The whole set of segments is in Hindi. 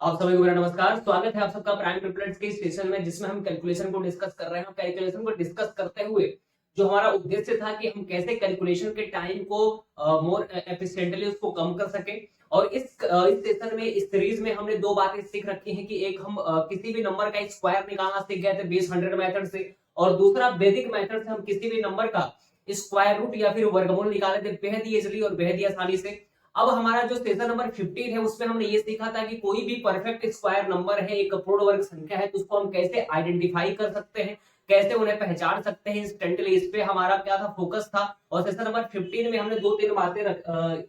आप सभी को मेरा नमस्कार। स्वागत है आप सबका प्राइम ट्रिपलेट्स के सेशन में, जिसमें हम कैलकुलेशन को डिस्कस कर रहे हैं। कैलकुलेशन को डिस्कस करते हुए जो हमारा उद्देश्य था कि हम कैसे कैलकुलेशन के टाइम को मोर एफिशिएंटली उसको कम कर सके। और इस सेशन में, इस सीरीज में हमने दो बातें सीख रखी हैं कि एक हम किसी भी नंबर का स्क्वायर निकालना सीख गए थे बेस 100 मेथड से, और दूसरा वैदिक मेथड से हम किसी भी नंबर का स्क्वायर रूट या फिर वर्गमूल निकाले थे बेहद इजीली और बेहद आसानी से। अब हमारा जो सेशन नंबर 15 है उसमें हमने ये सीखा था कि कोई भी परफेक्ट स्क्वायर नंबर है, एक पूर्ण वर्ग संख्या है, तो उसको हम कैसे आइडेंटिफाई कर सकते हैं, कैसे उन्हें पहचान सकते हैं इंस्टेंटली। इस पे हमारा क्या था, फोकस था। और सेशन नंबर 15 में हमने दो तीन बातें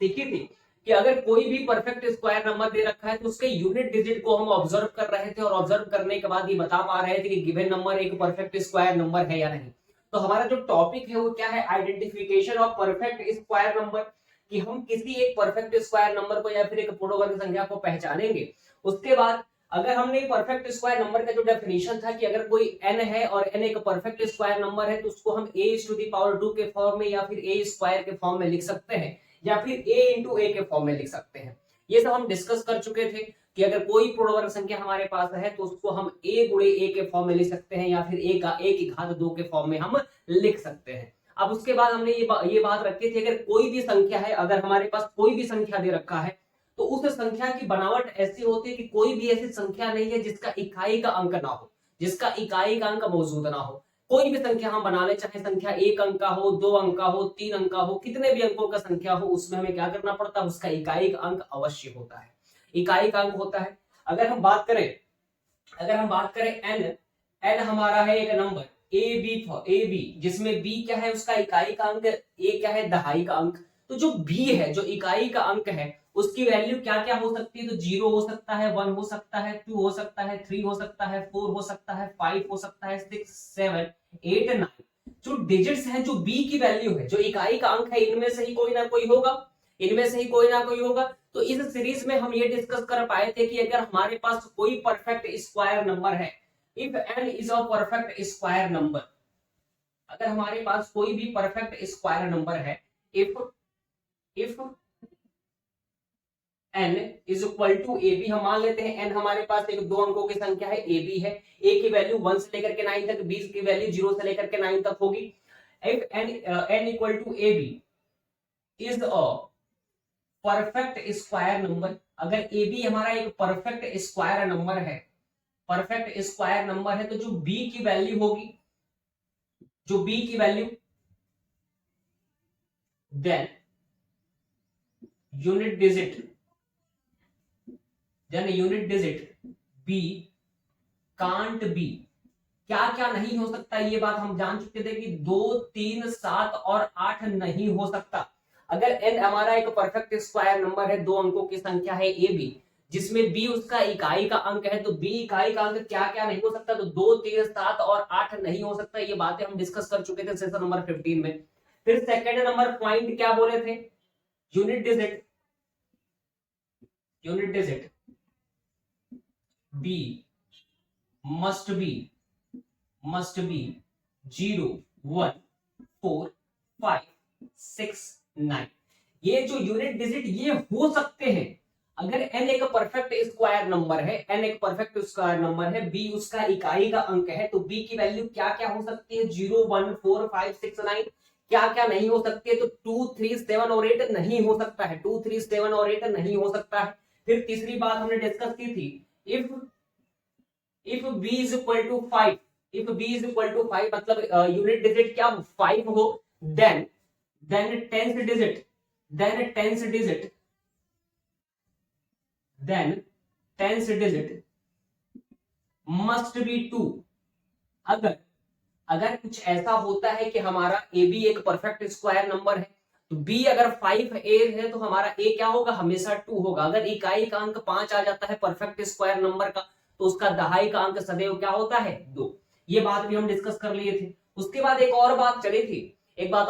सीखी थी कि अगर कोई भी परफेक्ट स्क्वायर नंबर दे रखा है तो उसके यूनिट डिजिट को हम ऑब्जर्व कर रहे थे, और ऑब्जर्व करने के बाद ये बता पा रहे थे कि गिवन नंबर एक परफेक्ट स्क्वायर नंबर है या नहीं। तो हमारा जो टॉपिक है वो क्या है, identification of perfect square number, कि हम किसी एक परफेक्ट स्क्वायर नंबर को या फिर एक पूर्ण वर्ग संख्या को पहचानेंगे। उसके बाद अगर हमने परफेक्ट स्क्वायर नंबर का जो डेफिनेशन था कि अगर कोई n है और n एक परफेक्ट स्क्वायर नंबर है तो उसको हम a⁻2 के फॉर्म में या फिर a स्क्वायर के फॉर्म में लिख सकते हैं, या फिर a के फॉर्म में लिख सकते हैं। ये सब हम डिस्कस कर चुके थे कि अगर कोई पूर्ण वर्ग संख्या हमारे पास है तो उसको हम a के फॉर्म में लिख सकते हैं, या फिर a की घात 2 के फॉर्म में हम लिख सकते हैं। अब उसके बाद हमने ये बात रखी थी, अगर कोई भी संख्या है, अगर हमारे पास कोई भी संख्या दे रखा है तो उस संख्या की बनावट ऐसी होती है कि कोई भी ऐसी संख्या नहीं है जिसका इकाई का अंक ना हो, जिसका इकाई का अंक मौजूद ना हो। कोई भी संख्या हम बना ले, चाहे संख्या 1 अंक का हो, 2 अंक का हो, 3 अंक का हो, कितने भी अंकों का संख्या हो, उसमें हमें क्या करना पड़ता है, उसका इकाई का अंक अवश्य होता है। इकाई का अंक होता है। अगर हम बात करें एन हमारा है एक नंबर ए बी, जिसमें बी क्या है, उसका इकाई का अंक, ए क्या है, दहाई का अंक। तो जो बी है, जो इकाई का अंक है, उसकी वैल्यू क्या क्या हो सकती है, तो 0 हो सकता है, 1 हो सकता है, 2 हो सकता है, 3 हो सकता है, 4 हो सकता है, 5 हो सकता है, 6 7 8 9। जो डिजिट्स हैं, जो बी की वैल्यू है, जो इकाई का अंक है, इनमें से ही कोई ना कोई होगा, इनमें से ही कोई ना कोई होगा। तो इस सीरीज में हम ये डिस्कस कर पाए थे कि अगर हमारे पास कोई परफेक्ट स्क्वायर नंबर है, if n is a perfect square number, अगर हमारे पास कोई भी परफेक्ट स्क्वायर नंबर है, if n is equal to A B, हम मान लेते हैं n हमारे पास एक दो अंकों की संख्या है, ए बी है, a की वैल्यू 1 से लेकर के 9 तक, b की वैल्यू 0 से लेकर के 9 तक होगी। If n equal to A B is a perfect square number, अगर ए बी हमारा एक परफेक्ट स्क्वायर नंबर है, परफेक्ट स्क्वायर नंबर है, तो जो b की वैल्यू होगी, जो b की value, then unit digit, b can't be, क्या क्या नहीं हो सकता, ये बात हम जान चुके थे कि 2 3 7 और 8 नहीं हो सकता। अगर n हमारा एक परफेक्ट स्क्वायर नंबर है, दो अंकों की संख्या है ए बी, जिसमें b उसका इकाई का अंक है, तो b इकाई का अंक क्या क्या नहीं हो सकता, तो 2 3 7 और 8 नहीं हो सकता। ये बातें हम डिस्कस कर चुके थे सेशन नंबर 15 में। फिर सेकेंड नंबर पॉइंट क्या बोले थे, unit digit, b must be 0 1 4 5 6 9। ये जो यूनिट डिजिट ये हो सकते हैं अगर n एक परफेक्ट स्क्वायर नंबर है, n एक परफेक्ट स्क्वायर नंबर है, b उसका इकाई का अंक है, तो b की वैल्यू क्या क्या हो सकती है, 0 1 4 5 6 9। क्या क्या नहीं हो सकती है, तो 2 3 7 और 8 नहीं हो सकता है, 2 3 7 और 8 नहीं हो सकता है। फिर तीसरी बात हमने डिस्कस की थी, if b is equal to 5, if b is equal to 5 मतलब यूनिट डिजिट क्या 5 हो, then tenth digit, must be 2। अगर अगर कुछ ऐसा होता है कि हमारा ए बी एक परफेक्ट स्क्वायर नंबर है, तो बी अगर 5 ए है तो हमारा ए क्या होगा, हमेशा 2 होगा। अगर इकाई का अंक 5 आ जाता है परफेक्ट स्क्वायर नंबर का, तो उसका दहाई का अंक सदैव क्या होता है, 2। ये बात भी हम डिस्कस कर लिए थे। उसके बाद एक और बात चली थी, एक बात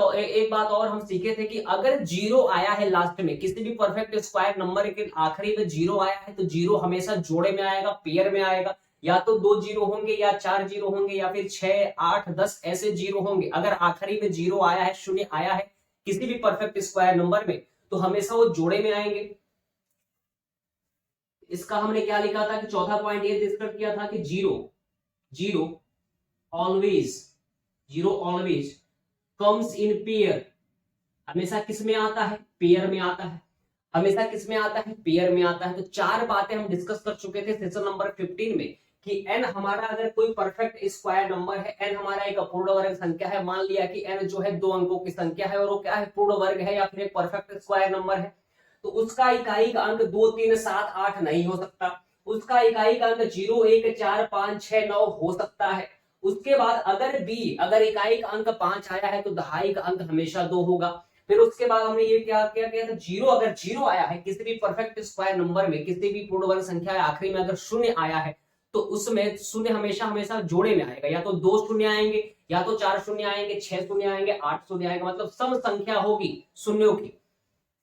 और हम सीखे थे कि अगर जीरो आया है लास्ट में, किसी भी परफेक्ट स्क्वायर नंबर के आखिरी में जीरो आया है, तो जीरो हमेशा जोड़े में आएगा, पेयर में आएगा। या तो 2 जीरो होंगे, या 4 जीरो होंगे, या फिर 6 8 10 ऐसे जीरो होंगे। अगर आखिरी में जीरो आया है, शून्य आया है किसी भी परफेक्ट स्क्वायर नंबर में, तो हमेशा वो जोड़े में आएंगे। इसका हमने क्या लिखा था कि चौथा पॉइंट ये डिस्कस किया था कि zero always comes in pair, हमेशा किस में आता है, पेयर में आता है, हमेशा किस में आता है, पेयर में आता है। तो चार बातें हम डिस्कस कर चुके थे सेशन नंबर 15 में कि n हमारा अगर कोई परफेक्ट स्क्वायर नंबर है, n हमारा एक अपूर्ण वर्ग संख्या है, मान लिया कि n जो है 2 अंकों की संख्या है और वो क्या है, पूर्ण वर्ग है या फिर एक परफेक्ट स्क्वायर नंबर है, तो उसका इकाई का अंक 2 3 7 8 नहीं हो सकता, उसका इकाई का अंक 0 1 4 5 6 9 हो सकता है। उसके बाद अगर इकाई का अंक 5 आया है तो दहाई का अंक हमेशा 2 होगा। फिर उसके बाद हमने ये क्या किया था, अगर जीरो आया है किसी भी परफेक्ट स्क्वायर नंबर में, किसी भी पूर्ण वर्ग संख्या है, आखिरी में अगर शून्य आया है तो उसमें शून्य हमेशा हमेशा जोड़े में आएगा, या तो 2 शून्य आएंगे, या तो 4 शून्य आएंगे, 6 शून्य आएंगे, 8 शून्य आएंगे, मतलब सम संख्या होगी शून्यों की।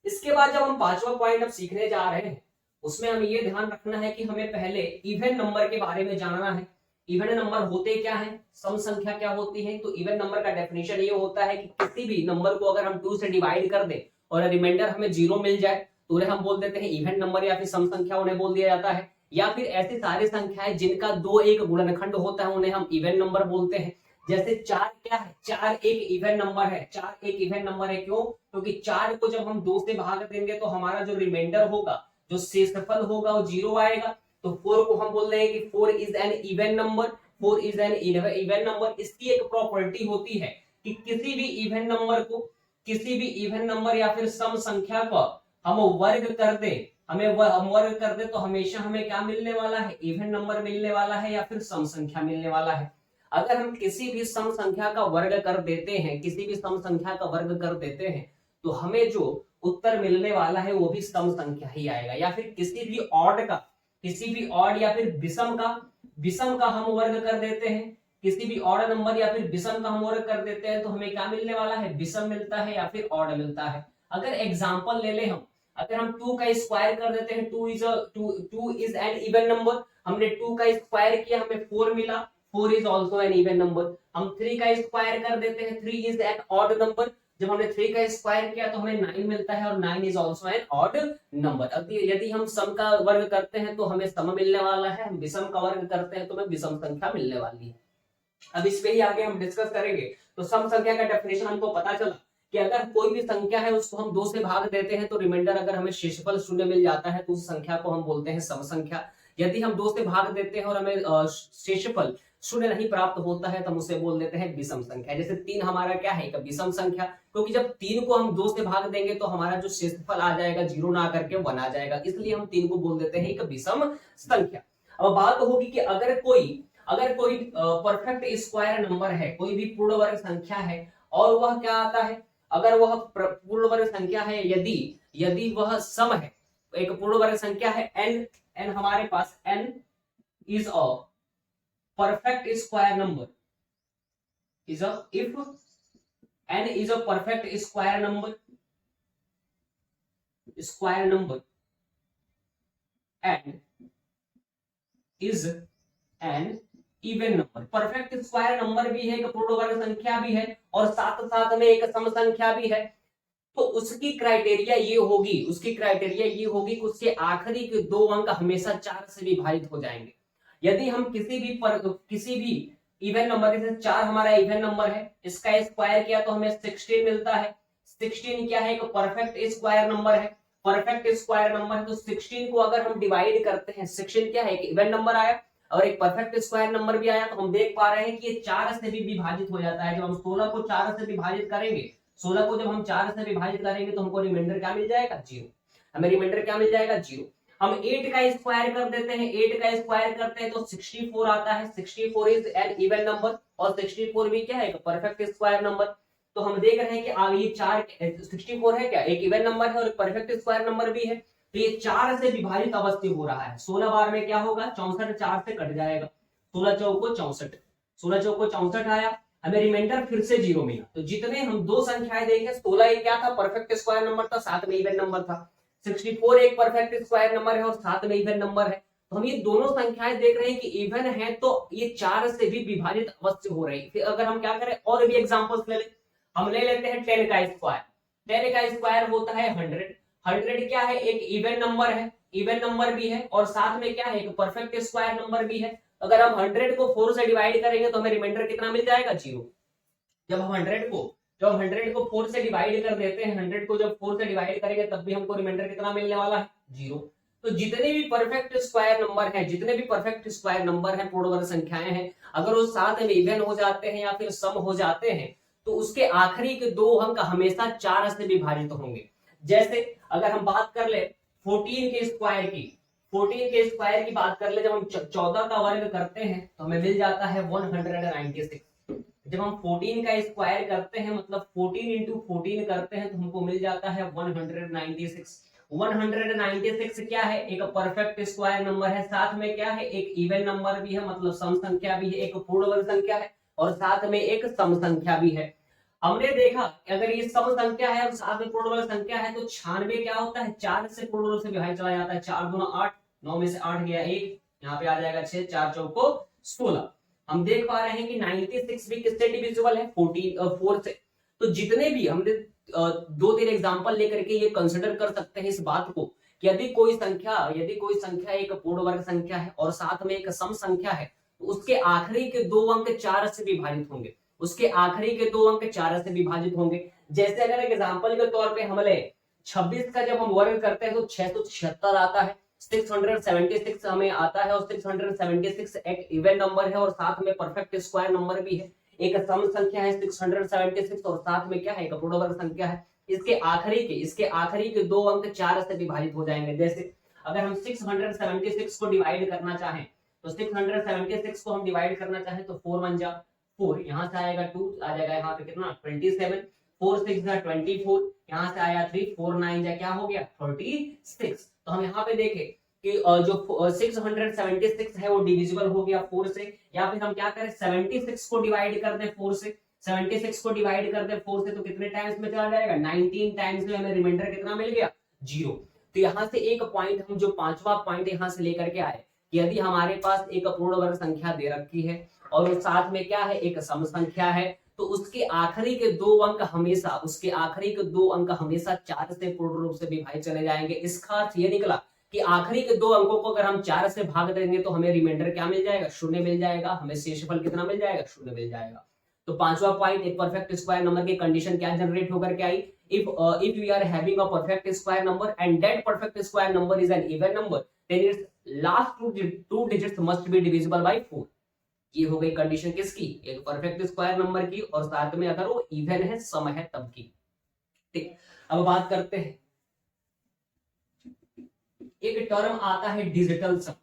इसके बाद जब हम पांचवा पॉइंट अब सीखने जा रहे हैं, उसमें हमें ये ध्यान रखना है कि हमें पहले इवन नंबर के बारे में जानना है। इवन नंबर होते क्या है, सम संख्या क्या होती है। तो इवन नंबर का डेफिनेशन ये होता है कि किसी भी नंबर को अगर हम 2 से डिवाइड कर दें और रिमाइंडर हमें 0 मिल जाए तो उन्हें हम बोल देते हैं इवन नंबर, या फिर सम संख्या उन्हें बोल दिया जाता है। या फिर ऐसी सारी संख्याएं जिनका 2 एक गुणनखंड होता है उन्हें हम इवन नंबर बोलते हैं। जैसे 4 क्या है, 4 एक इवन नंबर है। 4 एक इवन नंबर है, क्यों? क्योंकि 4 को जब हम 2 से भाग देंगे तो हमारा जो रिमाइंडर होगा, जो शेषफल होगा, वो 0 आएगा। तो 4 को हम बोल रहे हैं कि 4 is an even number, 4 is an even number. इसकी एक प्रॉपर्टी होती है कि किसी भी इवन नंबर या फिर सम संख्या को हम वर्ग कर दे, हम वर्ग कर दे तो हमेशा हमें क्या मिलने वाला है, इवन नंबर मिलने वाला है या फिर सम संख्या मिलने वाला है। अगर हम किसी भी सम संख्या का वर्ग कर देते हैं, तो हमें जो उत्तर मिलने वाला है वो भी सम संख्या ही आएगा। या फिर किसी भी ऑड या फिर विषम का हम वर्ग कर देते हैं, किसी भी ऑड नंबर या फिर विषम का हम वर्ग कर देते हैं तो हमें क्या मिलने वाला है, विषम मिलता है या फिर ऑड मिलता है। अगर एग्जांपल ले ले हम, अगर हम 2 का स्क्वायर कर देते हैं, 2 इज एन इवन नंबर, हमने 2 का स्क्वायर किया, हमें 4 मिला, 4 is also an even number. हम 3 का स्क्वायर कर देते हैं, 3 इज एन ऑड नंबर, जब हमने 3 का स्क्वायर किया तो हमें 9 मिलता है और 9 is also an odd number. अब यदि हम सम का वर्ग करते हैं तो हमें सम मिलने वाला है, हम विषम का वर्ग करते हैं तो हमें विषम संख्या मिलने वाली है। अब इस पे ही आगे हम डिस्कस करेंगे। तो सम संख्या का डेफिनेशन हमको पता चला कि अगर कोई भी संख्या है उसको हम 2 से भाग देते हैं तो रिमाइंडर अगर हमें शेषफल 0 मिल जाता है तो उस संख्या को हम बोलते हैं सम संख्या। यदि हम 2 से भाग देते हैं और हमें शेषफल 0 नहीं प्राप्त होता है तो हम उसे बोल देते हैं विषम संख्या। जैसे 3 हमारा क्या है, एक विषम संख्या, क्योंकि जब 3 को हम 2 से भाग देंगे तो हमारा जो शेषफल आ जाएगा 0 ना करके 1 आ जाएगा, इसलिए हम 3 को बोल देते हैं एक विषम संख्या। अब बात होगी कि अगर कोई परफेक्ट स्क्वायर नंबर है, कोई भी पूर्ण वर्ग संख्या है और वह क्या आता है, अगर वह पूर्ण वर्ग संख्या है, यदि वह सम है, एक पूर्ण वर्ग संख्या है n हमारे पास n is a perfect square number, if n is a perfect square number and is an even number. Perfect square number भी है, एक पूर्ण वर्ग संख्या भी है और साथ साथ में एक सम संख्या भी है। तो उसकी क्राइटेरिया ये होगी कि उसके आखिरी के 2 अंक हमेशा 4 से विभाजित हो जाएंगे। यदि हम किसी भी इवन नंबर, जैसे 4 हमारा इवन नंबर है, इसका स्क्वायर किया तो हमें 16 मिलता है। 16 क्या है, एक परफेक्ट स्क्वायर नंबर है। परफेक्ट स्क्वायर नंबर है तो 16 को अगर हम डिवाइड करते हैं, 16 क्या है, एक इवन नंबर आया और एक परफेक्ट स्क्वायर नंबर भी आया, तो हम देख पा रहे हैं कि ये 4 से भी विभाजित हो जाता है। जब हम 16 को 4 से विभाजित करेंगे, 16 को जब हम 4 से विभाजित करेंगे तो हमको रिमाइंडर क्या मिल जाएगा, 0। हमें रिमाइंडर क्या मिल जाएगा, 0। हम 8 का स्क्वायर कर देते हैं, 8 का स्क्वायर करते हैं तो 64 आता है। 64 इज एन इवन नंबर और 64 भी क्या है, एक परफेक्ट स्क्वायर नंबर। तो हम देख रहे हैं कि आगे ये 64 है क्या, एक इवन नंबर है और एक परफेक्ट स्क्वायर नंबर भी है। तो ये 4 से विभाजित अवश्य हो रहा है। 16 बार में क्या होगा, 64 4 से कट जाएगा, 16 चौको 64 आया, हमें रिमाइंडर फिर से 0 मिला। तो जितने हम 2 संख्याएं देंगे, 16 एक क्या था, परफेक्ट स्क्वायर नंबर था, साथ में इवन नंबर था। 64 एक परफेक्ट स्क्वायर नंबर है और साथ में इवन नंबर है। तो हम ये दोनों संख्याएं देख रहे हैं कि इवन है तो ये 4 से भी विभाजित अवश्य हो रही है। फिर अगर हम क्या करें, और भी एग्जांपल्स ले लें, हम ले लेते हैं 10 का स्क्वायर। 10 का स्क्वायर होता है 100। 100 क्या है, एक इवन नंबर है इवन नंबर भी है और साथ में क्या है, एक परफेक्ट स्क्वायर नंबर भी है। अगर हम 100 को 4 से डिवाइड करेंगे तो हमें रिमाइंडर कितना मिल जाएगा, 0। जब हम 100 को 4 से डिवाइड कर देते हैं, 100 को जब 4 से डिवाइड करेंगे तब भी हमको रिमाइंडर कितना मिलने वाला है, 0। तो जितने भी परफेक्ट स्क्वायर नंबर हैं, जितने भी परफेक्ट स्क्वायर नंबर हैं, पूर्ण वर्ग संख्याएं हैं, अगर वो साथ में इवन हो जाते हैं या फिर सम हो जाते हैं तो उसके आखिरी के दो अंक हमेशा 4 से विभाजित होंगे। जैसे अगर हम बात कर ले 14 के स्क्वायर की, 14 के स्क्वायर की बात कर ले, जब हम 14 का वर्ग करते हैं तो हमें मिल जाता है 196। जब हम 14 का स्क्वायर करते हैं मतलब 14 इंटू 14 करते हैं तो हमको मिल जाता है 196। 196 क्या है, एक परफेक्ट स्क्वायर नंबर है, साथ में क्या है, एक इवन नंबर भी है, मतलब सम संख्या भी है, एक पूर्ण वर्ग संख्या है और साथ में एक सम संख्या भी है। हमने देखा कि अगर ये सम संख्या है और साथ में पूर्ण वर्ग संख्या है तो 96 क्या होता है, 4 से पूर्ण वर्ग से विभाजित चला जाता है। 4 दूना 8, 9 में से 8 गया 1, यहाँ पे आ जाएगा 6, 4 चौको 16। हम देख पा रहे हैं कि 96 भी किससे डिविजिबल है, 4 से। तो जितने भी हमने 2-3 एग्जांपल लेकर के ये कंसिडर कर सकते हैं इस बात को कि यदि कोई संख्या एक पूर्ण वर्ग संख्या है और साथ में एक सम संख्या है तो उसके आखिरी के दो अंक 4 से विभाजित होंगे, उसके आखिरी के दो अंक 4 से विभाजित होंगे। जैसे अगर एग्जांपल के तौर पे हम ले 26 का जब हम वर्ग करते हैं तो 676 आता है, 676 हमें आता है और 676 एक इवन नंबर है और साथ में परफेक्ट स्क्वायर नंबर भी है, एक सम संख्या है 676 और साथ में क्या है, एक पूर्ण वर्ग संख्या है। इसके आखिरी के दो अंक 4 से विभाजित हो जाएंगे। जैसे अगर हम 676 को डिवाइड करना चाहें तो 676 को हम डिवाइड करना चाहें तो 4 1 जा 4, यहाँ से आएगा 2, आ जाएगा यहाँ पे कितना 27, 4 6 जा 24, यहाँ से आया 3, 4 9 जा क्या हो गया 36। तो हम यहाँ पे देखें कि जो 676 है वो डिविजिबल हो गया 4 से, या फिर हम क्या करें 76 को डिवाइड कर दे 4 से, 76 को डिवाइड कर दे 4 से तो कितने टाइम्स में चला जाएगा, 19 टाइम्स में हमें रिमाइंडर कितना मिल गया, 0। तो यहाँ से एक पॉइंट हम जो पांचवा पॉइंट यहाँ से लेकर के आए, यदि हमारे पास एक पूर्ण वर्ग संख्या दे रखी है और साथ में क्या है, एक सम संख्या है, तो उसके आखिरी के दो अंक हमेशा 4 से पूर्ण रूप से विभाजित चले जाएंगे। इसका अर्थ ये निकला कि आखिरी के दो अंकों को अगर हम 4 से भाग देंगे तो हमें रिमाइंडर क्या मिल जाएगा, 0 मिल जाएगा, हमें शेषफल कितना मिल जाएगा, 0 मिल जाएगा। तो पांचवा पॉइंट, एक परफेक्ट स्क्वायर नंबर की कंडीशन क्या जनरेट होकर के आई, if we are having a perfect square number and that perfect square number is an even number then its last two digits must be divisible by 4। ये हो गई कंडीशन किसकी, एक परफेक्ट स्क्वायर नंबर की और साथ में अगर वो इवन है, सम है तब की। ठीक, अब बात करते हैं, एक टर्म आता है डिजिटल सम।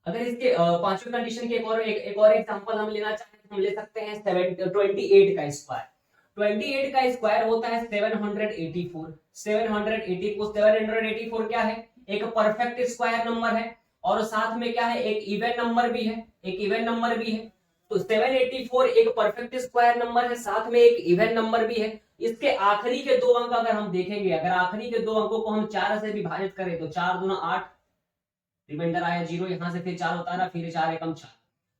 अगर इसके पांचवी कंडीशन के एक और एग्जांपल हम लेना चाहें तो हम ले सकते हैं 28 का स्क्वायर। 28 का स्क्वायर होता है 784। 784 क्या है, एक परफेक्ट स्क्वायर नंबर है और साथ में क्या है, एक इवन नंबर भी है, तो 784 एक परफेक्ट स्क्वायर नंबर है, साथ में एक इवन नंबर भी है। इसके आखिरी के दो अंक अगर हम देखेंगे, अगर आखिरी के दो अंकों को हम 4 से विभाजित करें तो 4 दूना 8, रिमाइंडर आया 0, यहां से फिर 4 उतारा, फिर 4 एकम 4,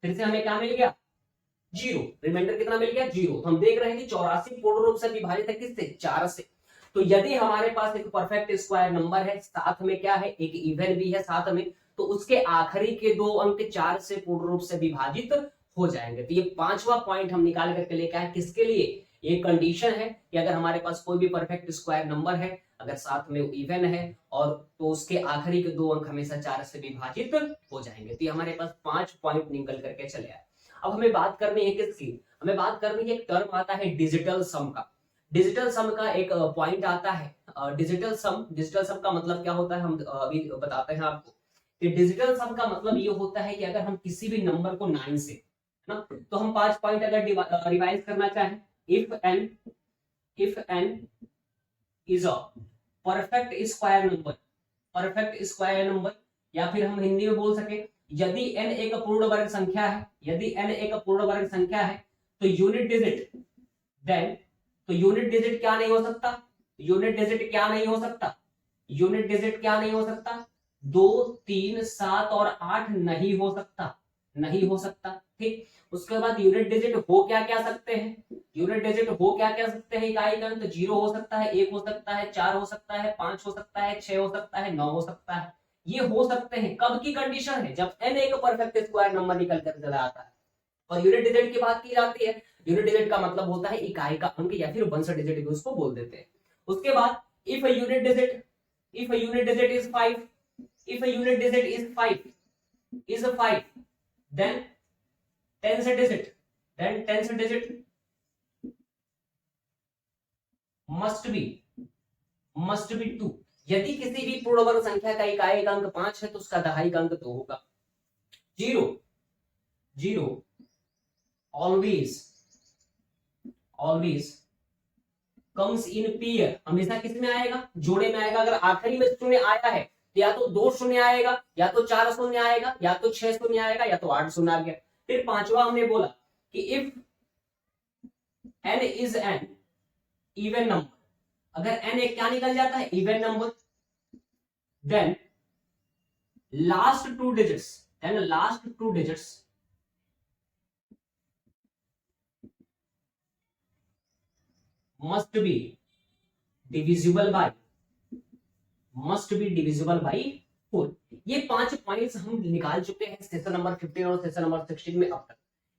फिर से हमें क्या मिल गया, 0, रिमाइंडर कितना मिल गया, 0। तो हम देख रहे हैं कि 84 पूर्ण रूप से विभाजित है किससे, 4 से। तो यदि हमारे पास एक परफेक्ट स्क्वायर नंबर है, साथ में क्या है, एक इवन भी है साथ में, तो उसके आखिरी के दो अंक 4 से पूर्ण रूप से विभाजित हो जाएंगे। तो ये पांचवा पॉइंट हम निकाल करके लेके आए, किसके लिए, ये कंडीशन है कि अगर हमारे पास कोई भी परफेक्ट स्क्वायर नंबर है, अगर साथ में इवन है और तो उसके आखिरी के दो अंक हमेशा 4 से विभाजित हो जाएंगे। तो ये हमारे पास 5 पॉइंट निकल करके चले आए। अब हमें बात करनी है किसकी, हमें बात करनी है, एक टर्म आता है डिजिटल सम का। डिजिटल सम का एक पॉइंट आता है डिजिटल सम का मतलब क्या होता है, हम अभी बताते हैं आपको। डिजिटल सम का मतलब ये होता है कि अगर हम किसी भी नंबर को 9 से ना, तो हम 5 पॉइंट अगर रिवाइज करना चाहें, if n is a perfect square number, या फिर हम हिंदी में बोल सके यदि n एक पूर्ण वर्ग संख्या है, तो यूनिट डिजिट क्या नहीं हो सकता, 2 3 7 और 8 नहीं हो सकता। ठीक, उसके बाद यूनिट डिजिट हो क्या सकते हैं, इकाई का अंक 0 हो सकता है, 1 हो सकता है, 4 हो सकता है, 5 हो सकता है, 6 हो सकता है, 9 हो सकता है। ये हो सकते हैं। कब की कंडीशन है? जब n एक परफेक्ट स्क्वायर नंबर निकल कर चला आता है। और यूनिट डिजिट की बात की जाती है, यूनिट डिजिट का मतलब होता है इकाई का अंक या फिर वंश डिजिट भी उसको बोल देते हैं। उसके बाद if a unit digit is 5, if a unit digit is 5 then tens digit must be 2। यदि किसी भी पूर्ण वर्ग संख्या का इकाई अंक 5 है तो उसका दहाई अंक 2 होगा। Zero always comes in pair, हमेशा किस में आएगा? जोड़े में आएगा। अगर आखिरी में शून्य आया है तो या तो 2 शून्य आएगा, या तो 4 शून्य आएगा, या तो 6 शून्य आएगा, या तो 8 शून्य आ गया। फिर पांचवा हमने बोला कि if n is an even number, अगर n एक क्या निकल जाता है? Even number, then last two digits must be divisible by 4। ये 5 पॉइंट्स हम निकाल चुके हैं सेशन नंबर 15 और सेशन नंबर 16 में अब तक,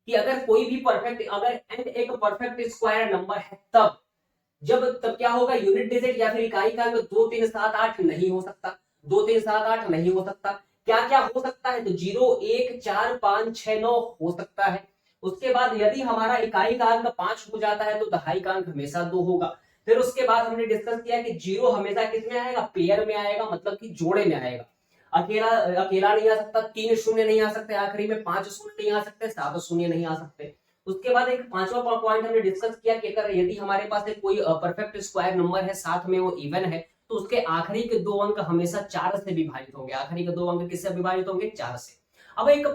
कि अगर कोई भी परफेक्ट, अगर n एक परफेक्ट स्क्वायर नंबर है तब क्या होगा? यूनिट डिजिट या फिर इकाई का अंक 2 3 7 8 नहीं हो सकता, 2 3 7 8 नहीं हो सकता। क्या क्या हो सकता है? तो 0 1 4 5 6 9 हो सकता है। उसके बाद यदि हमारा इकाई का अंक 5 हो जाता है तो दहाई का अंक हमेशा 2 होगा। फिर उसके बाद हमने डिस्कस किया कि 0 हमेशा किस में आएगा? पेयर में आएगा, मतलब कि जोड़े में आएगा। अकेला नहीं आ सकता, 3 शून्य नहीं आ सकते, आखिरी में 5 शून्य नहीं आ सकते, 7 शून्य नहीं आ सकते। उसके बाद एक पांचवा पॉइंट हमने डिस्कस किया कि अगर यदि हमारे पास एक कोई परफेक्ट स्क्वायर नंबर है, साथ में वो इवन है, तो उसके आखिरी के 2 अंक हमेशा 4 से विभाजित होंगे। आखिरी के 2 अंक किससे विभाजित होंगे? 4 से। अब एक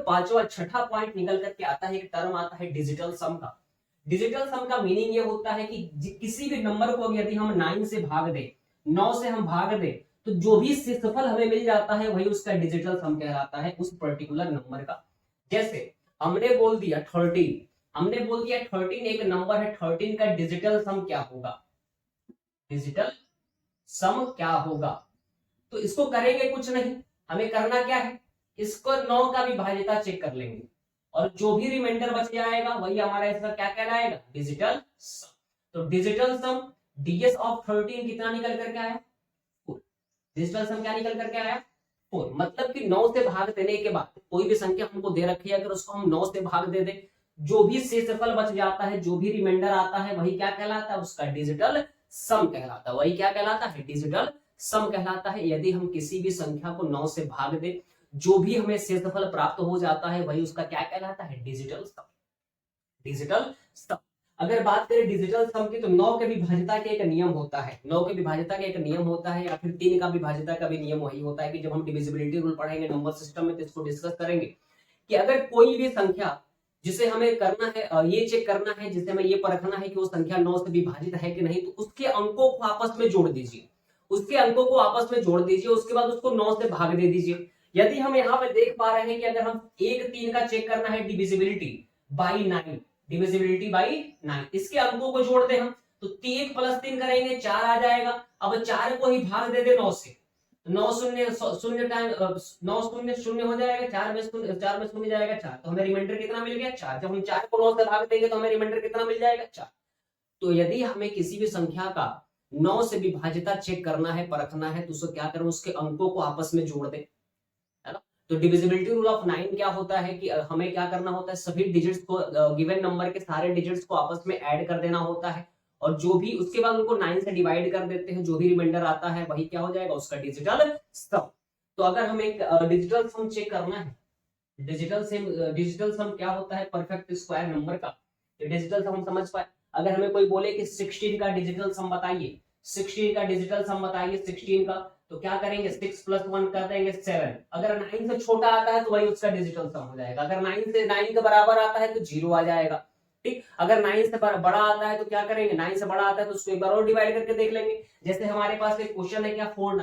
छठा पॉइंट निकल करके आता है, एक टर्म आता है डिजिटल सम का। डिजिटल सम का मीनिंग ये होता है कि किसी भी नंबर को यदि हम 9 से भाग दे, 9 से हम भाग दे, तो जो भी शेषफल हमें मिल जाता है वही उसका डिजिटल सम कहलाता है उस पर्टिकुलर नंबर का। जैसे हमने बोल दिया 13 एक नंबर है, 13 का डिजिटल सम क्या होगा? डिजिटल सम क्या होगा? तो इसको करेंगे कुछ नहीं, हमें करना क्या है? इसको 9 का विभाज्यता चेक कर लेंगे और जो भी रिमाइंडर बच जाएगा वही हमारा इसका क्या कहलाएगा? डिजिटल सम। तो डिजिटल सम डीएस ऑफ 13 कितना निकल करके आया? 4। डिजिटल सम क्या निकल करके आया? 4। मतलब कि 9 से भाग देने के बाद कोई भी संख्या हमको दे रखी है, अगर उसको हम 9 से भाग दे दें, जो भी शेषफल बच जाता है, जो भी रिमाइंडर आता है, वही क्या कहलाता है? उसका डिजिटल सम कहलाता है। वही क्या कहलाता है? डिजिटल सम कहलाता है। यदि हम किसी भी संख्या को 9 से भाग दे, जो भी हमें शेषफल प्राप्त हो जाता है वही उसका क्या कहलाता है? डिजिटल सम। डिजिटल सम। अगर बात करें डिजिटल सम की, तो 9 के विभाज्यता के एक नियम होता है, 9 के विभाज्यता का एक नियम होता है, या फिर 3 का विभाज्यता का भी नियम वही होता है कि जब हम डिविजिबिलिटी रूल पढ़ेंगे नंबर सिस्टम में तो इसको डिस्कस करेंगे कि अगर कोई भी संख्या जिसे हमें करना है, ये चेक करना है, जिसे हमें ये परखना है कि वो संख्या 9 से विभाजित है कि नहीं, तो उसके अंकों को आपस में जोड़ दीजिए, उसके अंकों को आपस में जोड़ दीजिए, उसके बाद उसको 9 से भाग दे दीजिए। यदि हम यहाँ पे देख पा रहे हैं कि अगर हम 1 3 का चेक करना है डिविजिबिलिटी बाई 9, डिविजिबिलिटी बाई 9, इसके अंकों को जोड़ते हम, तो 3 + 3 करेंगे 4 आ जाएगा। अब 4 को ही भाग दे दे 9 से, 9 शून्य शून्य टाइम 9 शून्य शून्य हो जाएगा, 4 में शून्य जाएगा 4, तो हमें रिमाइंडर कितना मिल गया? 4। जब हम 4 को 9 से भाग देंगे तो हमें रिमाइंडर कितना मिल जाएगा? 4। तो यदि हमें किसी भी संख्या का 9 से विभाज्यता चेक करना है, परखना है, तो उसको क्या करें? उसके अंकों को आपस में जोड़ दे, है ना। तो डिविजिबिलिटी रूल ऑफ 9 क्या होता है कि हमें क्या करना होता है? सभी डिजिट्स को, गिवन नंबर के सारे डिजिट्स को आपस में ऐड कर देना होता है, और जो भी उसके बाद उनको 9 से डिवाइड कर देते हैं, जो भी रिमाइंडर आता है वही क्या हो जाएगा? उसका डिजिटल सम। तो अगर हमें डिजिटल सम चेक करना है, डिजिटल सम क्या होता है परफेक्ट स्क्वायर नंबर का, तो डिजिटल सम हम समझ पाए। अगर हमें कोई बोले कि 16 का डिजिटल सम बताइए, 16 का डिजिटल सम बताइए 16 का, तो क्या करेंगे? 6 + 1 कर देंगे 7। अगर 9 से छोटा आता है तो वही उसका डिजिटल सम हो जाएगा। अगर 9 के बराबर आता है तो 0 आ जाएगा, ठीक। अगर 9 से बड़ा आता है तो क्या करेंगे? 9 से बड़ा आता है तो उसको एक बार और डिवाइड करके देख लेंगे। जैसे हमारे पास एक क्वेश्चन है क्या? 49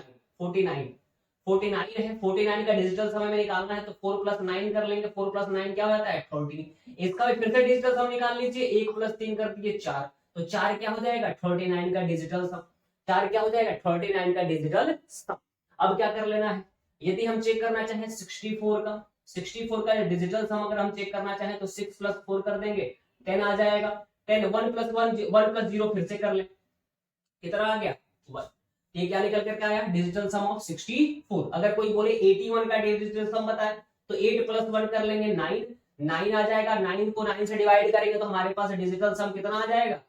है, 49 का डिजिटल सम हमें निकालना है, तो 4 + 9 कर लेंगे, 4 + 9 क्या हो जाता है? 14। इसका भी फिर से डिजिटल सम निकाल लीजिए, 1 + 3 कर दीजिए 4, तो 4 क्या हो जाएगा? 39 का डिजिटल सम। 4 क्या हो जाएगा? 39 का डिजिटल सम। अब क्या कर लेना है? यदि हम चेक करना चाहें 64 का डिजिटल सम अगर हम चेक करना चाहें तो 6 + 4 कर देंगे 10 आ जाएगा। 10 1 + 1 + 0 फिर से कर ले, कितना आ गया 1। ये क्या निकल करके आया डिजिटल सम ऑफ 64। अगर कोई बोले 81 का डिजिटल सम बताए तो 8 + 1 कर लेंगे 9 9 आ जाएगा। 9 को 9 से डिवाइड करेंगे तो हमारे पास डिजिटल सम कितना आ जाएगा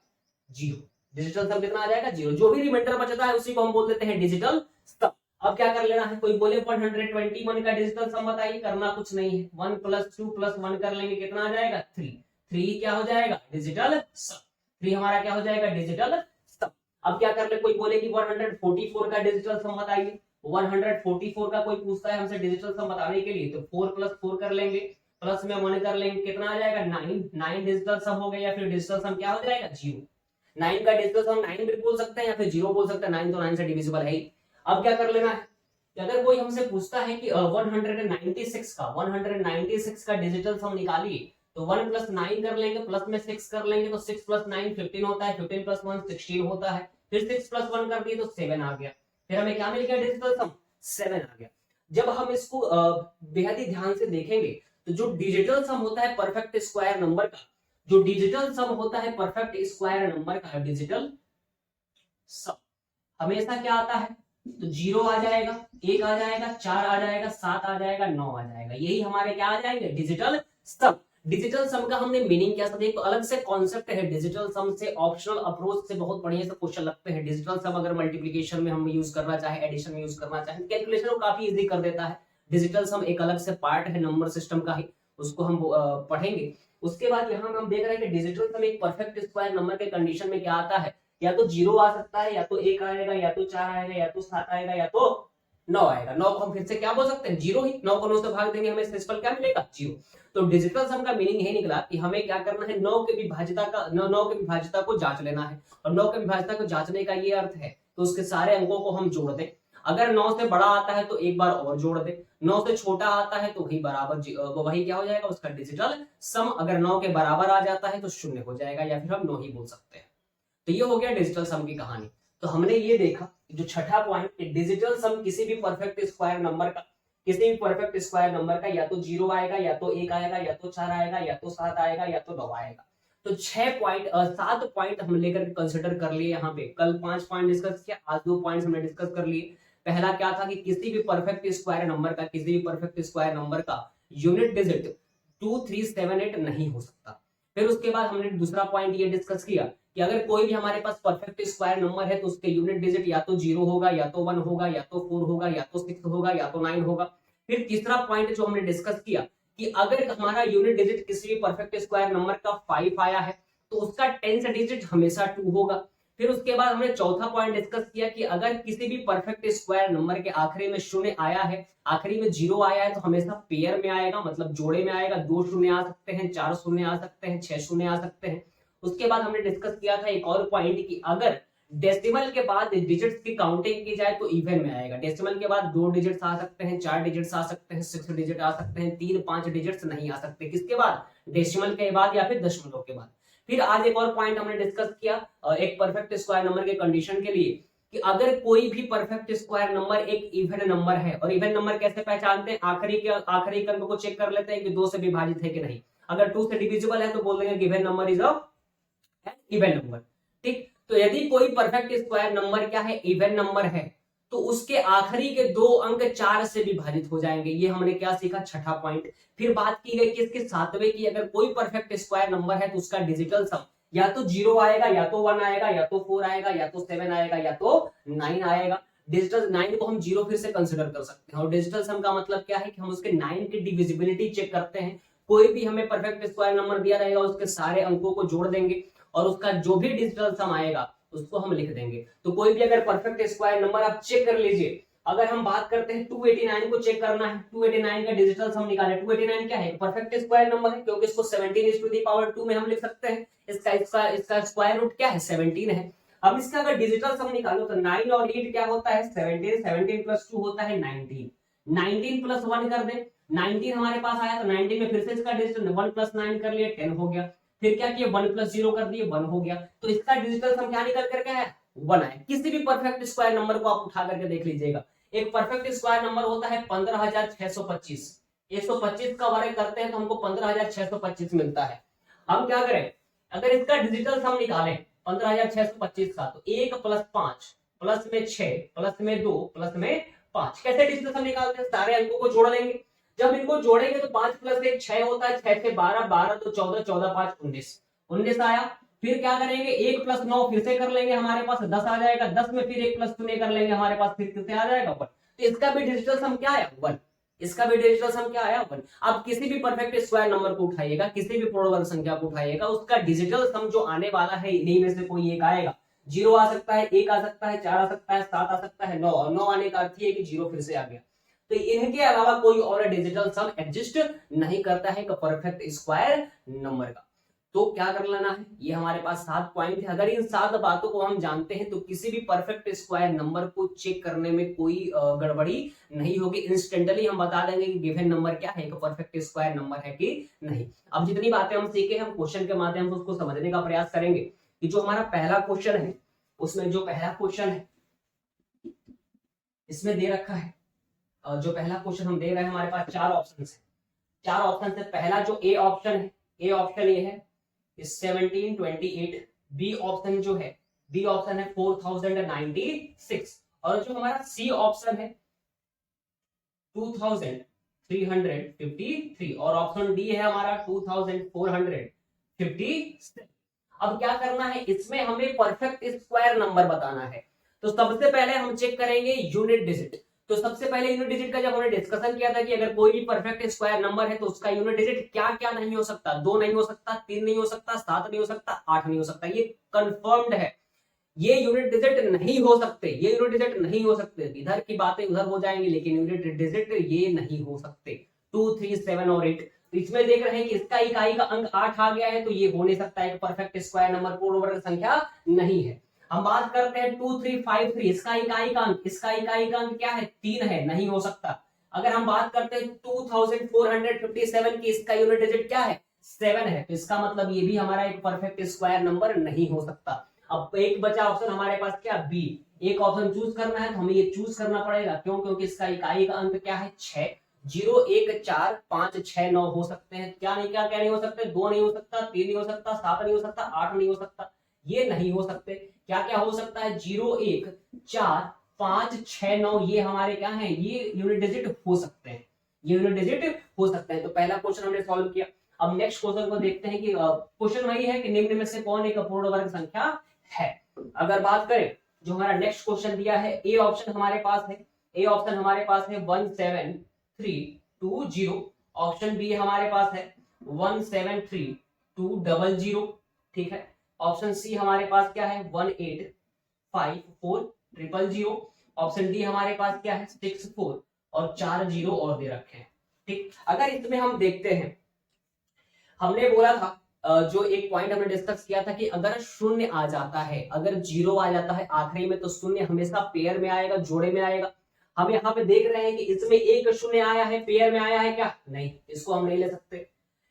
0। डिजिटल सम कितना आ जाएगा 0। जो भी रिमाइंडर बचता है उसी को हम बोल देते हैं डिजिटल सम। अब क्या कर लेना है, कोई बोले 121 का डिजिटल सम बताइए, करना कुछ नहीं है, 1 + 2 + 1 कर लेंगे, कितना आ जाएगा 3। 3 क्या हो जाएगा डिजिटल सम, 3 हमारा क्या हो जाएगा डिजिटल सम। अब क्या कर ले, कोई बोले कि 144 का डिजिटल सम बताइए, 144 का कोई पूछता है हमसे डिजिटल सम बताने के लिए, तो 4 + 4 कर लेंगे, प्लस में 1 कर लेंगे, कितना आ जाएगा 9। 9 डिजिटल सम हो गया, या फिर डिजिटल सम क्या हो जाएगा 0। 9 का डिजिटल सम 9 भी बोल सकते हैं या फिर 0 बोल सकते हैं, 9 तो 9 से डिविजिबल है ही। अब क्या कर लेना है, अगर कोई हमसे पूछता है कि 196 का डिजिटल सम निकालिए, तो 1 + 9 कर लेंगे, प्लस में 6 कर लेंगे, तो 6 + 9 15 होता है, 15 + 1 16 होता है, फिर 6 + 1 कर दिए तो 7 आ गया। फिर हमें क्या मिल गया डिजिटल सम 7 आ गया। जब हम इसको बेहद ही ध्यान से देखेंगे तो जो डिजिटल सम होता है परफेक्ट स्क्वायर नंबर का, जो डिजिटल सम होता है परफेक्ट स्क्वायर नंबर का डिजिटल सम हमेशा क्या आता है, तो 0 आ जाएगा, 1 आ जाएगा, 4 आ जाएगा, 7 आ जाएगा, 9 आ जाएगा, यही हमारे क्या आ जाएंगे डिजिटल सम। डिजिटल सम का हमने मीनिंग क्या था, एक अलग से कॉन्सेप्ट है डिजिटल सम से, ऑप्शनल अप्रोच से बहुत बढ़िया से क्वेश्चन लगते हैं। डिजिटल सम अगर मल्टीप्लिकेशन में हम यूज करना चाहे, एडिशन में यूज करना चाहे, कैलकुलेशन को काफी इजी कर देता है। डिजिटल सम एक अलग से पार्ट है नंबर सिस्टम का ही, उसको हम पढ़ेंगे। उसके बाद यहाँ हम देख रहे हैं कि डिजिटल सम एक परफेक्ट स्क्वायर नंबर के कंडीशन में क्या आता है, या तो 0 आ सकता है, या तो 1 आएगा, या तो 4 आएगा, या तो 7 आएगा, या तो 9 आएगा। 9 को हम फिर से क्या बोल सकते हैं 0 ही, 9 को 9 से भाग देंगे, हमें सिंपल क्या मिलेगा 0। तो डिजिटल सम का मीनिंग यही निकला कि हमें क्या करना है, 9 के विभाज्यता का 9 के विभाज्यता को जांच लेना है, और 9 के विभाज्यता को जांचने का ये अर्थ है तो उसके सारे अंकों को हम जोड़ दें। अगर 9 से बड़ा आता है तो एक बार और जोड़ दे, 9 से छोटा आता है तो वही बराबर वही क्या हो जाएगा उसका डिजिटल सम। अगर 9 के बराबर आ जाता है तो 0 हो जाएगा, या फिर हम 9 ही बोल सकते हैं। तो ये हो गया डिजिटल सम की कहानी। तो हमने ये देखा जो छठा पॉइंट, डिजिटल सम किसी भी परफेक्ट स्क्वायर नंबर का, किसी भी परफेक्ट स्क्वायर नंबर का या तो 0 आएगा, या तो 1 आएगा, या तो 4 आएगा, या तो 7 आएगा, या तो 9 आएगा। तो 7 पॉइंट हम लेकर कंसिडर कर लिए यहाँ पे। कल 5 पॉइंट डिस्कस किया, आज 2 पॉइंट्स हमने डिस्कस कर लिए। पहला क्या था कि किसी भी परफेक्ट स्क्वायर नंबर का, किसी भी परफेक्ट स्क्वायर नंबर का यूनिट डिजिट 2 3 7 8 नहीं हो सकता। फिर उसके बाद हमने दूसरा पॉइंट ये डिस्कस किया कि अगर कोई भी हमारे पास परफेक्ट स्क्वायर नंबर है तो उसके यूनिट डिजिट या तो 0 होगा, या तो 1 होगा, या तो 4 होगा, या तो 6 होगा, या तो 9 होगा। फिर तीसरा पॉइंट जो हमने डिस्कस किया कि अगर हमारा यूनिट डिजिट किसी भी परफेक्ट स्क्वायर नंबर का 5 आया है तो उसका 10th डिजिट हमेशा 2 होगा। फिर उसके बाद हमने चौथा पॉइंट डिस्कस किया कि अगर किसी भी परफेक्ट स्क्वायर नंबर के आखिरी में 0 आया है, आखिरी में 0 आया है, तो हमेशा पेयर में आएगा, मतलब जोड़े में आएगा। 2 शून्य आ सकते हैं, 4 शून्य आ सकते हैं, 6 शून्य आ सकते हैं। उसके बाद हमने डिस्कस किया था एक और पॉइंट कि अगर डेसिमल के बाद डिजिट्स की काउंटिंग की जाए तो इवन में आएगा। डेसिमल के बाद 2 डिजिट्स आ सकते हैं, 4 डिजिट्स आ सकते हैं, 6 डिजिट आ सकते हैं, 3 5 डिजिट्स नहीं आ सकते। किसके बाद, डेसिमल के बाद या फिर दशमलव के बाद। फिर आज एक और पॉइंट हमने डिस्कस किया एक परफेक्ट स्क्वायर नंबर के कंडीशन के लिए कि अगर कोई भी परफेक्ट स्क्वायर नंबर एक इवन नंबर है, और इवन नंबर कैसे पहचानते हैं, आखिरी अंक को चेक कर लेते हैं कि 2 से विभाजित है कि नहीं। अगर 2 से डिविजिबल है तो बोल देंगे given number is a even number. ठीक, तो यदि कोई परफेक्ट स्क्वायर नंबर क्या है, इवन नंबर है, तो उसके आखिरी के 2 अंक 4 से विभाजित हो जाएंगे। ये हमने क्या सीखा, छठा पॉइंट। फिर बात की गई कि इसके सातवें की, अगर कोई परफेक्ट स्क्वायर नंबर है तो उसका डिजिटल सम या तो 0 आएगा, या तो 1 आएगा, या तो 4 आएगा, या तो 7 आएगा, या तो 9 आएगा। डिजिटल 9 को हम 0 फिर से कंसिडर कर सकते हैं। और डिजिटल सम का मतलब क्या है कि हम उसके 9 की डिविजिबिलिटी चेक करते हैं। कोई भी हमें परफेक्ट स्क्वायर नंबर दिया रहेगा, उसके सारे अंकों को जोड़ देंगे और उसका जो भी डिजिटल सम आएगा उसको हम लिख देंगे। तो कोई भी अगर परफेक्ट स्क्वायर नंबर आप चेक कर लीजिए। अगर हम बात करते हैं 289 को चेक करना है, 289 का डिजिटल सम निकाले। 289 क्या है, परफेक्ट स्क्वायर नंबर है, क्योंकि इसको 17 में हम लिख सकते हैं। इसका स्क्वायर रूट क्या है, 17 है। अब इसका अगर डिजिटल सम निकालो तो 9 और 8 क्या होता है, 17, 17 + 2 होता है 19, 19 + 1 कर दे, 19 हमारे पास आया तो 19 में फिर से इसका डिजिटल 1 + 9 कर लिया, 10 हो गया। फिर क्या किया, 1 + 0 कर दिए, 1 हो गया। तो इसका डिजिटल सम क्या निकल करके आया, 1 आया। किसी भी परफेक्ट स्क्वायर नंबर को आप उठा करके देख लीजिएगा, एक परफेक्ट स्क्वायर नंबर होता है 15,625। 125 का वर्ग करते हैं तो हमको 15,625 मिलता है। हम क्या करें, अगर इसका डिजिटल सम निकालें 15,625 का, तो 1 + 5 प्लस में 6 प्लस में 2 प्लस में 5। कैसे डिजिटल सम निकालते हैं, सारे अंकों को जोड़ लेंगे। जब इनको जोड़ेंगे तो 5 + 1 6 होता है, 6 से 12, 12 तो 14, 14 5 19, 19 आया। फिर क्या करेंगे, 1 + 9 फिर से कर लेंगे, हमारे पास 10 आ जाएगा। 10 में फिर 1 + शून्य कर लेंगे, हमारे पास फिर कितने आ जाएगा 1। तो इसका भी डिजिटल सम क्या आया 1। इसका भी डिजिटल सम क्या आया 1। आप किसी भी परफेक्ट स्क्वायर नंबर को उठाइएगा, किसी भी पूर्ण वर्ग संख्या को उठाइएगा, उसका डिजिटल सम जो आने वाला है इन्हीं में से कोई एक आएगा। 0 आ सकता है, 1 आ सकता है, 4 आ सकता है, 7 आ सकता है, 9। और 9 आने का अर्थ ये है कि 0 फिर से आ गया। तो इनके अलावा कोई और डिजिटल सम एग्जिस्ट नहीं करता है परफेक्ट स्क्वायर नंबर का। तो क्या कर लेना है, ये हमारे पास 7 पॉइंट है। अगर इन 7 बातों को हम जानते हैं तो किसी भी परफेक्ट स्क्वायर नंबर को चेक करने में कोई गड़बड़ी नहीं होगी। इंस्टेंटली हम बता देंगे कि गिवन नंबर क्या है, एक परफेक्ट स्क्वायर नंबर है कि नहीं। अब जितनी बातें हम सीखे, हम क्वेश्चन के माध्यम से उसको समझने का प्रयास करेंगे कि जो हमारा पहला क्वेश्चन है, उसमें जो पहला क्वेश्चन है इसमें दे रखा है, जो पहला क्वेश्चन हम दे रहे हैं, हमारे पास 4 ऑप्शन है। 4 ऑप्शन से पहला जो ए ऑप्शन है, ए ऑप्शन ये है 1728। बी ऑप्शन जो है, बी ऑप्शन है 4096। और जो हमारा सी ऑप्शन है 2353। और ऑप्शन डी है हमारा 2456। अब क्या करना है, इसमें हमें परफेक्ट स्क्वायर नंबर बताना है। तो सबसे पहले हम चेक करेंगे यूनिट डिजिट। तो सबसे पहले यूनिट डिजिट का जब हमने डिस्कशन किया था कि अगर कोई भी परफेक्ट स्क्वायर नंबर है तो उसका यूनिट डिजिट क्या क्या नहीं हो सकता, 2 नहीं हो सकता, 3 नहीं हो सकता, 7 नहीं हो सकता, 8 नहीं हो सकता। ये कंफर्म्ड है, ये यूनिट डिजिट नहीं हो सकते, ये यूनिट डिजिट नहीं हो सकते। इधर की बातें उधर हो जाएंगी, लेकिन यूनिट डिजिट ये नहीं हो सकते। 2, 3, 7 और 8। तो इसमें देख रहे हैं कि इसका इकाई का अंक 8 आ गया है, तो ये हो नहीं सकता है, परफेक्ट स्क्वायर नंबर पूर्ण वर्ग संख्या नहीं है। हम बात करते हैं 2353, इसका इकाई का अंक, इसका इकाई का अंक क्या है 3 है, नहीं हो सकता। अगर हम बात करते हैं 2457 की, इसका यूनिट डिजिट क्या है 7 है, तो इसका मतलब ये भी हमारा एक परफेक्ट स्क्वायर नंबर नहीं हो सकता। अब एक बचा ऑप्शन हमारे पास क्या, बी। एक ऑप्शन चूज करना है तो हमें ये चूज करना पड़ेगा, क्यों, क्योंकि इसका इकाई का अंक क्या है 6। 0, 1, 4, 5, 6, 9 हो सकते हैं। क्या नहीं, क्या क्या नहीं हो सकते, 2 नहीं हो सकता, 3 नहीं हो सकता, 7 नहीं हो सकता, 8 नहीं हो सकता, ये नहीं हो सकते। क्या क्या हो सकता है, 0, 1, 4, 5, 6, 9, ये हमारे क्या है, ये यूनिट डिजिट हो सकते हैं, ये यूनिट डिजिट हो सकते हैं। तो पहला क्वेश्चन हमने सॉल्व किया। अब नेक्स्ट क्वेश्चन को देखते हैं कि क्वेश्चन वही है कि निम्न में से कौन एक अपूर्ण वर्ग संख्या है। अगर बात करें, जो हमारा नेक्स्ट क्वेश्चन दिया है, ए ऑप्शन हमारे पास है, ए ऑप्शन हमारे पास है 17320। ऑप्शन बी हमारे पास है 17320, ठीक है। ऑप्शन सी हमारे पास क्या है 1854000। ऑप्शन डी हमारे पास क्या है 64 और 4 जीरो और दे रखे हैं, ठीक। अगर इसमें हम देखते हैं, हमने बोला था जो एक पॉइंट हमने डिस्कस किया था कि अगर शून्य आ जाता है, अगर 0 आ जाता है आखिरी में, तो शून्य हमेशा पेयर में आएगा, जोड़े में आएगा। हम यहाँ पे देख रहे हैं कि इसमें एक शून्य आया है, पेयर में आया है क्या, नहीं, इसको हम नहीं ले सकते।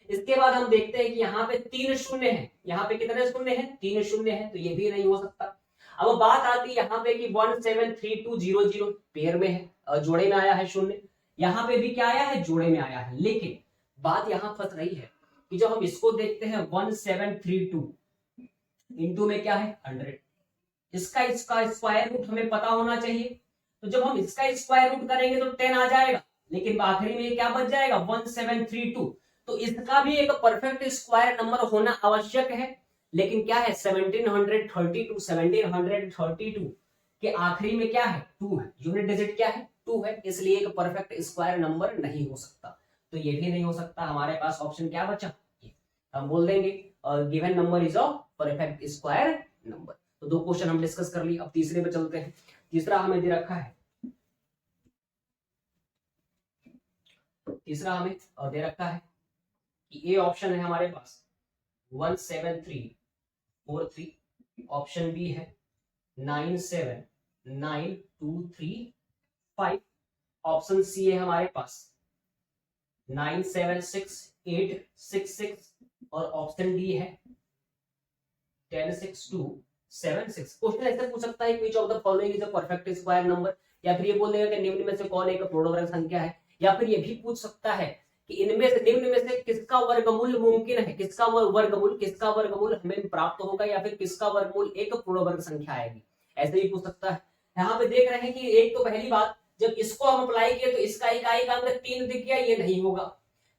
इसके बाद हम देखते हैं कि यहाँ पे 3 शून्य है, यहाँ पे कितने शून्य है, 3 शून्य है, तो ये भी नहीं हो सकता। अब बात आती है यहाँ पे कि 173200 पेयर में है, जोड़े में आया है शून्य, यहाँ पे भी क्या आया है, जोड़े में आया है। लेकिन बात यहाँ फंस रही है कि जब हम इसको देखते हैं 1732 इंटू में क्या है 100, इसका स्क्वायर रूट हमें पता होना चाहिए। तो जब हम इसका स्क्वायर रूट करेंगे तो 10 आ जाएगा, लेकिन आखिरी में क्या बच जाएगा 1732। तो इसका भी एक परफेक्ट स्क्वायर नंबर होना आवश्यक है। लेकिन क्या है 1732 के आखिरी में क्या है 2 है, यूनिट डिजिट क्या है 2 है, इसलिए एक परफेक्ट स्क्वायर नंबर नहीं हो सकता। तो ये भी नहीं हो सकता। हमारे पास ऑप्शन क्या बचा, हम बोल देंगे given number is a perfect square number. तो 2 क्वेश्चन हम डिस्कस कर लिए। अब तीसरे पे चलते हैं। तीसरा हमें दे रखा है, तीसरा हमें दे रखा है कि ए ऑप्शन है हमारे पास 17343, ऑप्शन बी है 97923 ऑप्शन सी है हमारे पास 97686 और ऑप्शन डी है 10627। क्वेश्चन ऐसे पूछ सकता है which of the following is a perfect square number. या फिर ये बोल देगा कि निम्न में से कौन एक पूर्ण वर्ग संख्या है, या फिर ये भी पूछ सकता है कि इनमें से निम्न में से किसका वर्गमूल मुमकिन है, किसका वर्गमूल हमें प्राप्त होगा, या फिर किसका वर्गमूल एक पूर्ण वर्ग संख्या आएगी, ऐसे भी पूछ सकता है। यहाँ पे देख रहे हैं कि एक तो पहली बात, जब इसको हम अप्लाई किए तो इसका इकाई का अंक 3 दिख गया, ये नहीं होगा।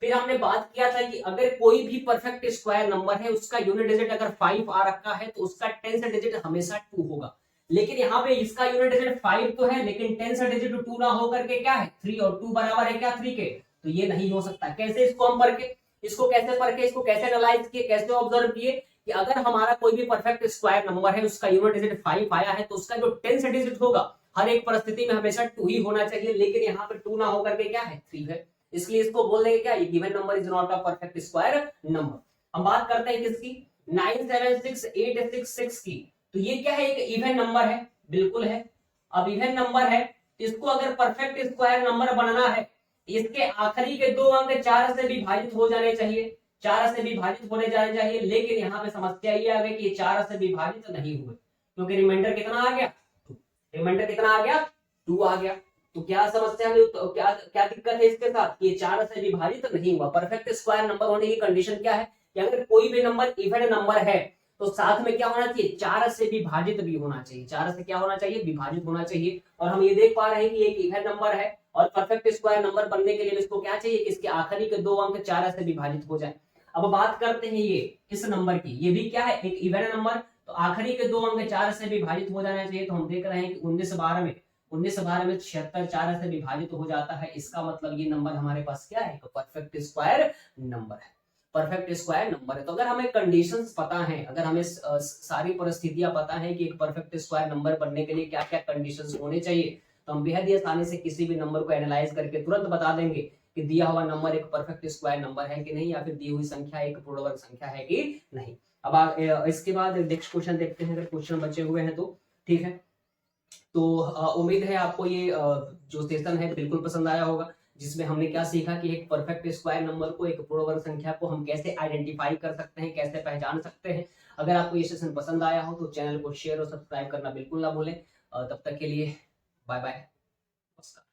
फिर हमने बात किया था कि अगर कोई भी परफेक्ट स्क्वायर नंबर है, उसका यूनिट डिजिट अगर 5 आ रखा है तो उसका 10th डिजिट हमेशा 2 होगा। लेकिन यहाँ पे इसका यूनिट डिजिट 5 तो है, लेकिन 10th डिजिट 2 ना होकर के क्या है 3, और 2 बराबर है क्या 3 के, तो ये नहीं हो सकता। कैसे इसको हम परखे, इसको कैसे एनालाइज किए, कैसे ऑब्जर्व किए कि अगर हमारा कोई भी परफेक्ट स्क्वायर नंबर है, उसका यूनिट डिजिट 5 आया है, तो उसका जो 10th डिजिट होगा हर एक परिस्थिति में हमेशा 2 ही होना चाहिए, लेकिन यहाँ पे 2 ना होकर के क्या है 3 है, इसलिए इसको बोल देंगे क्या, ये given number is not a perfect square number. हम बात करते हैं किसकी, 97686 की, तो ये क्या है, एक इवन नंबर है, बिल्कुल है। अब इवन नंबर है, इसको अगर परफेक्ट स्क्वायर नंबर बनना है, इसके आखिरी के 2 अंक 4 से विभाजित हो जाने चाहिए, 4 से विभाजित होने जाने चाहिए, लेकिन यहाँ पे समस्या ये आ गई कि ये 4 से विभाजित नहीं हुए, क्योंकि रिमाइंडर कितना आ गया, रिमाइंडर कितना आ गया 2 आ गया। तो क्या समस्या है, तो क्या दिक्कत है इसके साथ, ये 4 से विभाजित नहीं हुआ। परफेक्ट स्क्वायर नंबर होने की कंडीशन क्या है कि अगर कोई भी नंबर इवन नंबर है तो साथ में क्या होना चाहिए, 4 से विभाजित भी होना चाहिए, 4 से क्या होना चाहिए, विभाजित होना चाहिए। और हम ये देख पा रहे हैं कि एक इवन नंबर है और परफेक्ट स्क्वायर नंबर बनने के लिए इसको क्या चाहिए कि इसके आखिरी के 2 अंक 4 से विभाजित हो जाए। अब बात करते हैं ये इस नंबर की, ये भी क्या है एक इवन नंबर, तो आखिरी के 2 अंक 4 से विभाजित हो जाना चाहिए। तो हम देख रहे हैं कि 19/12 में 76 4 से विभाजित हो जाता है, इसका मतलब ये नंबर हमारे पास क्या है, परफेक्ट स्क्वायर नंबर है, परफेक्ट स्क्वायर नंबर है। तो अगर हमें कंडीशंस पता है, अगर हमें सारी परिस्थितियां पता है कि एक परफेक्ट स्क्वायर नंबर बनने के लिए क्या क्या कंडीशंस होने चाहिए, तो हम बेहद ही आसानी से किसी भी नंबर को एनालाइज करके तुरंत बता देंगे कि दिया हुआ नंबर एक परफेक्ट स्क्वायर नंबर है कि नहीं, या फिर दी हुई संख्या एक पूर्ण वर्ग संख्या है कि नहीं। अब इसके बाद नेक्स्ट क्वेश्चन देखते हैं, अगर क्वेश्चन बचे हुए हैं तो ठीक है। तो उम्मीद है आपको ये जो सेशन है बिल्कुल पसंद आया होगा, जिसमें हमने क्या सीखा कि एक परफेक्ट स्क्वायर नंबर को, एक पूर्ण वर्ग संख्या को हम कैसे आइडेंटिफाई कर सकते हैं, कैसे पहचान सकते हैं। अगर आपको ये सेशन पसंद आया हो तो चैनल को शेयर और सब्सक्राइब करना बिल्कुल ना भूलें। तब तक के लिए बाय बाय, नमस्कार।